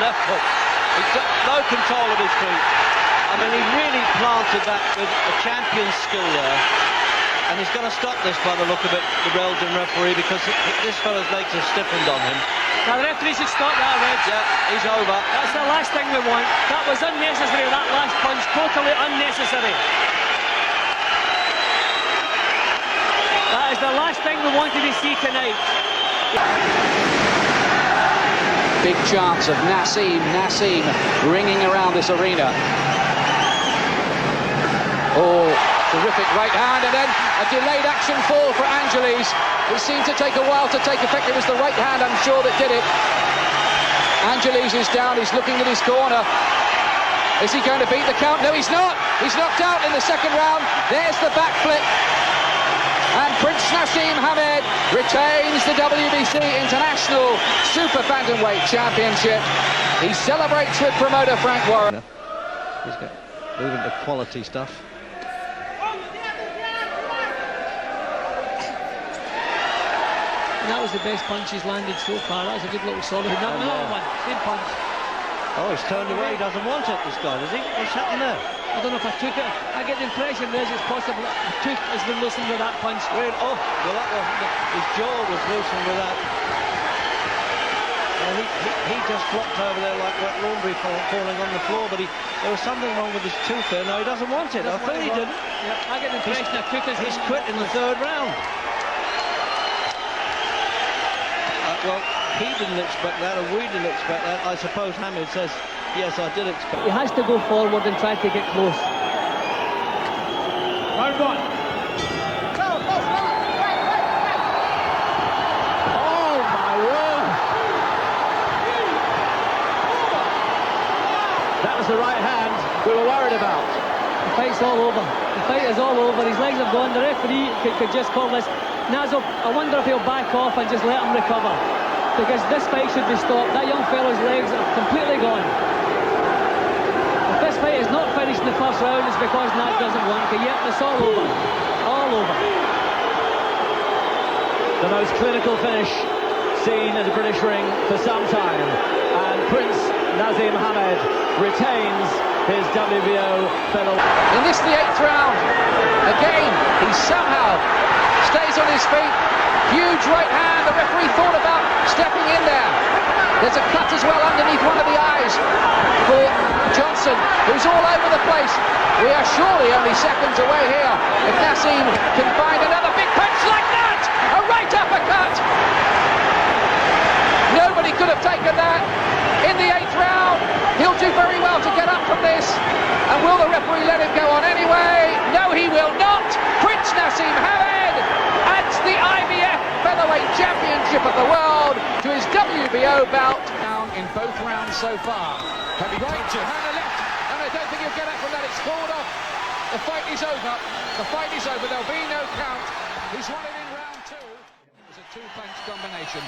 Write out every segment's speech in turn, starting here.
left hook. He's got no control of his feet. I mean, he really planted that with a champion's skill there. And he's got to stop this by the look of it, the Belgian referee, because this fellow's legs have stiffened on him. Now the referee should stop that, Reg. Yeah, he's over. That's the last thing we want. That was unnecessary, that last punch. Totally unnecessary. That is the last thing we wanted to see tonight. Big chance of Naseem ringing around this arena. Oh, terrific right hand, and then a delayed action fall for Angeles. It seemed to take a while to take effect. It was the right hand, I'm sure, that did it. Angeles is down, he's looking at his corner. Is he going to beat the count? No, he's not. He's knocked out in the second round. There's the backflip. And Prince Naseem Hamed retains the WBC International Super Bantamweight Championship. He celebrates with promoter Frank Warren. He's got moving to quality stuff. That was the best punch he's landed so far. That was a good little solid. Another one, same punch. Oh, he's turned away. He doesn't want it, this guy, does he? What's happened there? I don't know if I took it. I get the impression there's it's possible a tooth has been loosened with that punch. Really? Oh, well, that wasn't it. His jaw was loosened with that. Well, he just flopped over there like wet laundry falling on the floor, but there was something wrong with his tooth there. No, he doesn't want it. I thought he didn't. Yeah, I get the impression a tooth has He's quit in the third round. Well, he didn't expect that, or we didn't expect that. I suppose Hamed says, yes, I did expect it. He has to go forward and try to get close. Round one. Oh, my word. That was the right hand we were worried about. The fight's all over. The fight is all over. His legs have gone. The referee could just call this. Nazo, I wonder if he'll back off and just let him recover. Because this fight should be stopped. That young fellow's legs are completely gone. If this fight is not finished in the first round, it's because Naz doesn't want to. Yep, it's all over. All over. The most clinical finish seen at the British ring for some time. And Prince Naseem Hamed retains his WBO fellow. In this, the 8th round, again, he somehow stays on his feet. Huge right hand. The referee thought about stepping in there. There's a cut as well underneath one of the eyes for Johnson, who's all over the place. We are surely only seconds away here. If Naseem can find another big punch like that, a right uppercut. Nobody could have taken that in the 8th round. He'll do very well to get up from this. And will the referee let him go on anyway? No, he will not. Prince Naseem Hamed adds the IBF Featherweight Championship of the world to his WBO bout. Down in both rounds so far. Heavy right to hand the left, and I don't think he'll get up from that. It's called off. The fight is over. The fight is over. There'll be no count. He's won it in round 2. It was a two-punch combination.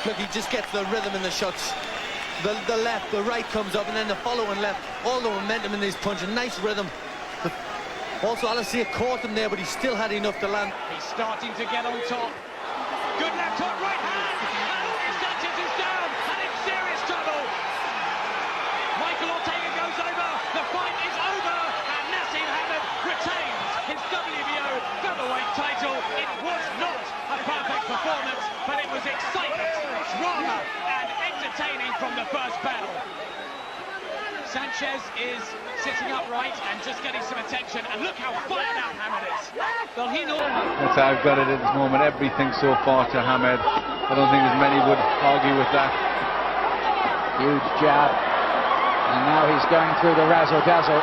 Look, he just gets the rhythm in the shots. The left, the right comes up, and then the following left. All the momentum in this punch, a nice rhythm. Also, Alistair caught him there, but he still had enough to land. He's starting to get on top. Good left hook, right hand. And Sanchez is down and in serious trouble. Michael Ortega goes over. The fight is over, and Naseem Hamed retains his WBO featherweight title. It was not a perfect performance, but it was excitement, drama, and entertaining from the first battle. Sanchez is sitting upright and just getting some attention, and look how fired up Hamed is. Well, he knows. That's how I've got it at this moment. Everything so far to Hamed. I don't think as many would argue with that. Huge jab. And now he's going through the razzle-dazzle.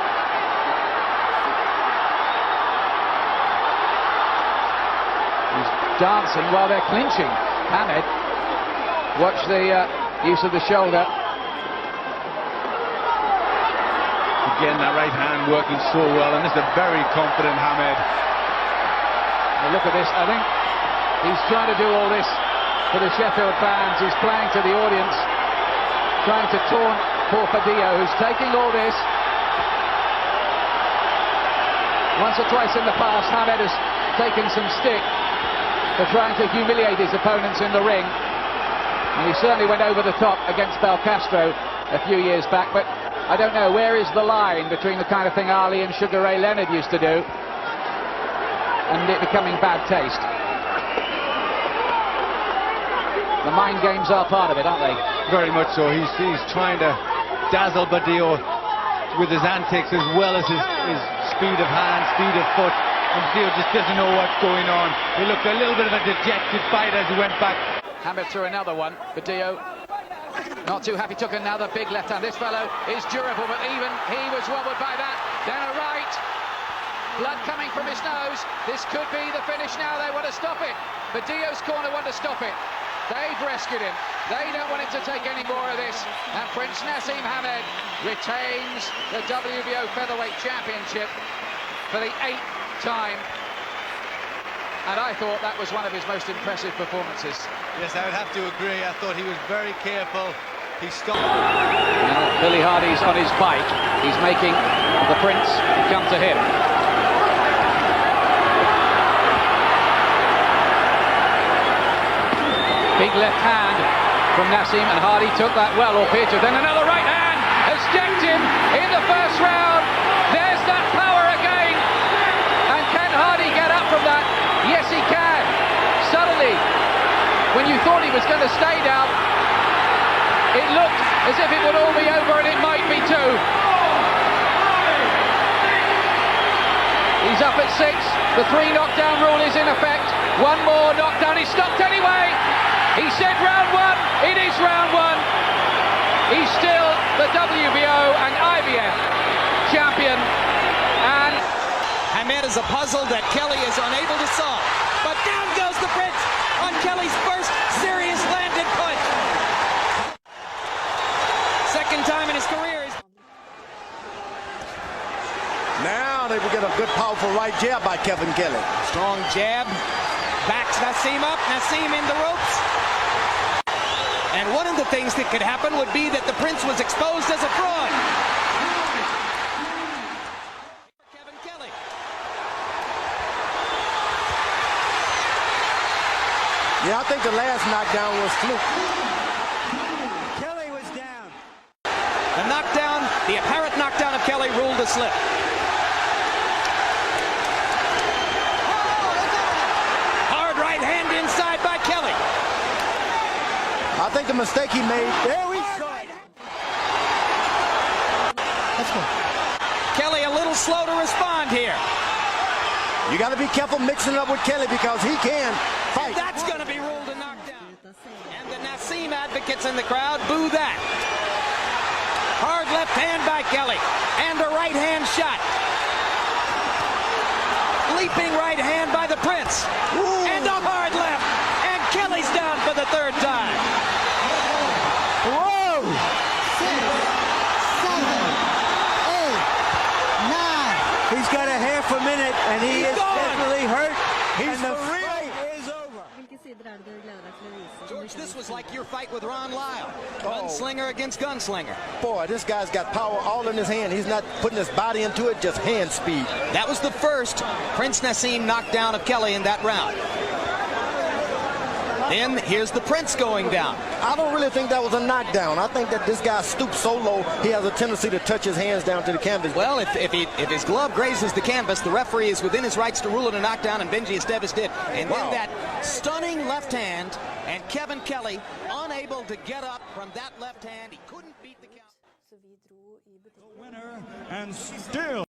He's dancing while they're clinching. Hamed. Watch the use of the shoulder. Again, that right hand working so well, and this is a very confident Hamed. Now look at this. I think he's trying to do all this for the Sheffield fans. He's playing to the audience, trying to taunt poor Fadillo, who's taking all this. Once or twice in the past, Hamed has taken some stick for trying to humiliate his opponents in the ring, and he certainly went over the top against Belcastro. a few years back, but I don't know, where is the line between the kind of thing Ali and Sugar Ray Leonard used to do and it becoming bad taste? The mind games are part of it, aren't they? Very much so. He's trying to dazzle Badillo with his antics as well as his speed of hand, speed of foot. And Badillo just doesn't know what's going on. He looked a little bit of a dejected fighter as he went back. Hamed threw another one. Badillo not too happy, took another big left hand. This fellow is durable, but even he was wobbled by that. Then a right. Blood coming from his nose. This could be the finish now. They want to stop it. Badillo's corner want to stop it. They've rescued him. They don't want him to take any more of this. And Prince Naseem Hamed retains the WBO Featherweight Championship for the 8th time. And I thought that was one of his most impressive performances. Yes, I would have to agree. I thought he was very careful. He stopped. Now Billy Hardy's on his bike. He's making the Prince come to him. Big left hand from Naseem, and Hardy took that well, albeit then another right hand has decked him in the first round. There's that power again. And can Hardy get up from that? Yes, he can. Suddenly, when you thought he was going to stay down, it looked as if it would all be over, and it might be too. He's up at 6. The 3 knockdown rule is in effect. One more knockdown. He's stopped anyway. He said round 1. It is round 1. He's still the WBO and IBF champion. And Hamed is a puzzle that Kelly is unable to solve. But down goes the Prince on Kelly's first serious landed punch. Second time in his career. Now they will get a good, powerful right jab by Kevin Kelly. Strong jab. Backs Naseem up. Naseem in the ropes. And one of the things that could happen would be that the Prince was exposed as a fraud. Kevin Kelly. Yeah, I think the last knockdown was fluke. Kelly was down. The knockdown, the apparent knockdown of Kelly ruled a slip. Hard right hand inside by Kelly. I think the mistake he made. There we go. Let's go. Kelly a little slow to respond here. You got to be careful mixing up with Kelly because he can fight. And that's going to be ruled a knockdown. And the Naseem advocates in the crowd boo that. Hard left hand by Kelly. And a right hand shot. Leaping right hand by the Prince. Ooh. And a hard left. And Kelly's down for the 3rd time. Whoa! 6, 7, 8, 9. He's got a half a minute, and he is gone. definitely hurt. He's for the real. fight is over. George, this was like your fight with Ron Lyle. Gunslinger against gunslinger. Boy, this guy's got power all in his hand. He's not putting his body into it, just hand speed. That was the first Prince Naseem knockdown of Kelly in that round. Then here's the Prince going down. I don't really think that was a knockdown. I think that this guy stooped so low, he has a tendency to touch his hands down to the canvas. Well, if his glove grazes the canvas, the referee is within his rights to rule it a knockdown, and Benji Esteves did. And then that stunning left hand, and Kevin Kelly unable to get up from that left hand. He couldn't beat the count. Winner and still